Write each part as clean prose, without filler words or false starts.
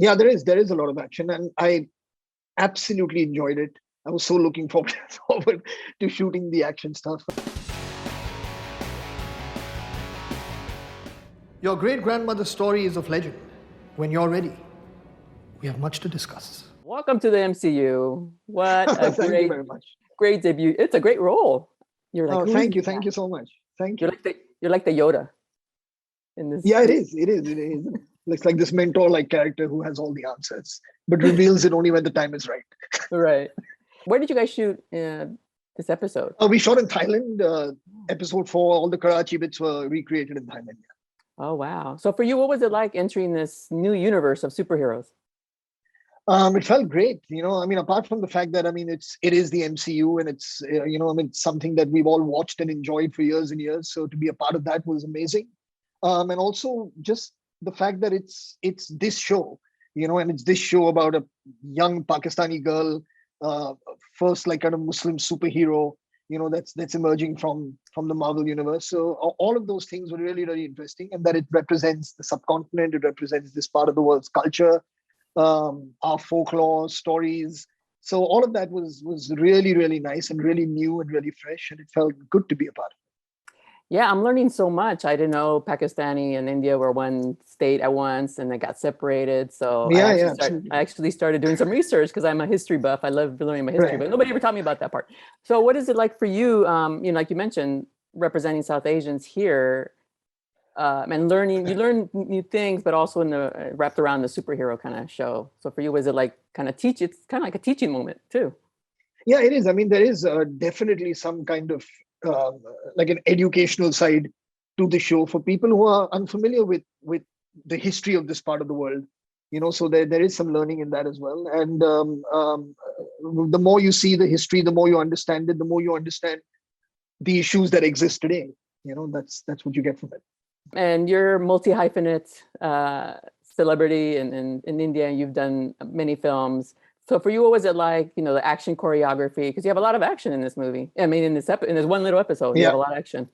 Yeah, there is a lot of action, and I absolutely enjoyed it. I was so looking forward, forward to shooting the action stuff. Your great grandmother's story is of legend. When you're ready, we have much to discuss. Welcome to the MCU. What a Thank you very much. great debut. It's a great role. You're like, Thank you, thank you so much. Thank you. You're like the Yoda in this. Yeah, it is. Looks like this mentor-like character who has all the answers, but reveals it only when the time is right. Right. Where did you guys shoot this episode? We shot in Thailand. Episode 4, all the Karachi bits were recreated in Thailand. Oh wow! So for you, what was it like entering this new universe of superheroes? It felt great. Apart from the fact that it is the MCU, and it's it's something that we've all watched and enjoyed for years and years. So to be a part of that was amazing, and also just the fact that it's this show, and it's this show about a young Pakistani girl, first like kind of Muslim superhero, that's emerging from the Marvel universe. So all of those things were really, really interesting, and that it represents the subcontinent, it represents this part of the world's culture, our folklore, stories. So all of that was really, really nice and really new and really fresh, and it felt good to be a part of it. Yeah, I'm learning so much. I didn't know Pakistani and India were one state at once, and they got separated. So I actually started doing some research because I'm a history buff. I love learning my history, but nobody ever taught me about that part. So what is it like for you? Like you mentioned, representing South Asians here, and you learn new things, but also in the wrapped around the superhero kind of show. So for you, was it like kind of teach? It's kind of like a teaching moment too. Yeah, it is. There is definitely some kind of like an educational side to the show for people who are unfamiliar with the history of this part of the world. So there is some learning in that as well. And the more you see the history, the more you understand it, the more you understand the issues that exist today. That's what you get from it. And you're multi-hyphenate celebrity in India, and you've done many films. So for you, what was it like, the action choreography? Because you have a lot of action in this movie. In this one little episode, you have a lot of action.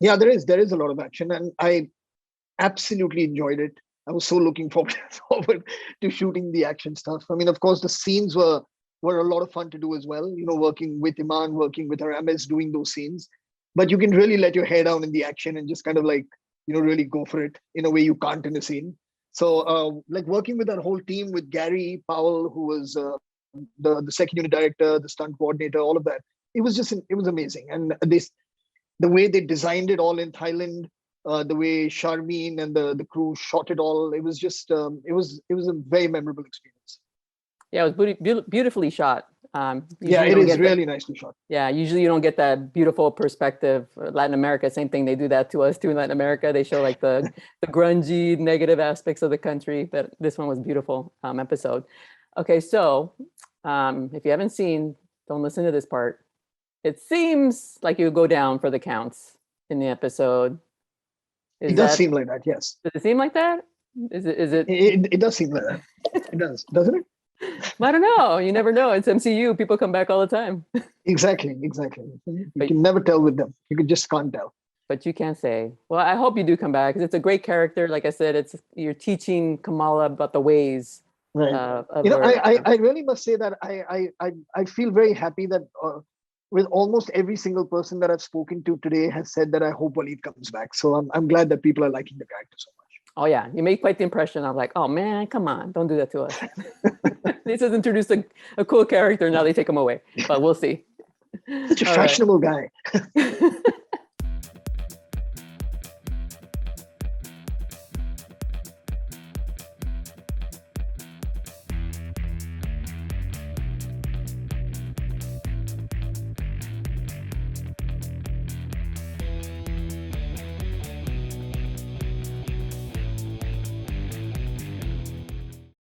Yeah, there is a lot of action, and I absolutely enjoyed it. I was so looking forward to shooting the action stuff. Of course, the scenes were a lot of fun to do as well. Working with Iman, working with Aramis, doing those scenes. But you can really let your hair down in the action and just kind of like, really go for it in a way you can't in a scene. So like working with our whole team, with Gary Powell, who was the second unit director, the stunt coordinator, all of that, it was amazing. And the way they designed it all in Thailand, the way Charmeen and the crew shot it all, it was just it was a very memorable experience. Yeah, it was beautifully shot. Yeah, it is really nicely shot. Yeah, usually you don't get that beautiful perspective. Latin America, same thing. They do that to us too in Latin America. They show like the grungy, negative aspects of the country. But this one was beautiful episode. Okay, so if you haven't seen, don't listen to this part. It seems like you go down for the counts in the episode. It does seem like that, yes. Does it seem like that? Is it? It does seem like that. It does, doesn't it? I don't know. You never know. It's MCU. People come back all the time. Exactly. You can never tell with them. You just can't tell. But you can't say. Well, I hope you do come back because it's a great character. Like I said, you're teaching Kamala about the ways. Right. I really must say that I feel very happy that with almost every single person that I've spoken to today has said that I hope Waleed comes back. So I'm glad that people are liking the character so much. Oh yeah, you made quite the impression. I'm like, oh man, come on, don't do that to us. They just introduced a cool character, now they take him away. But we'll see. Such a fashionable guy.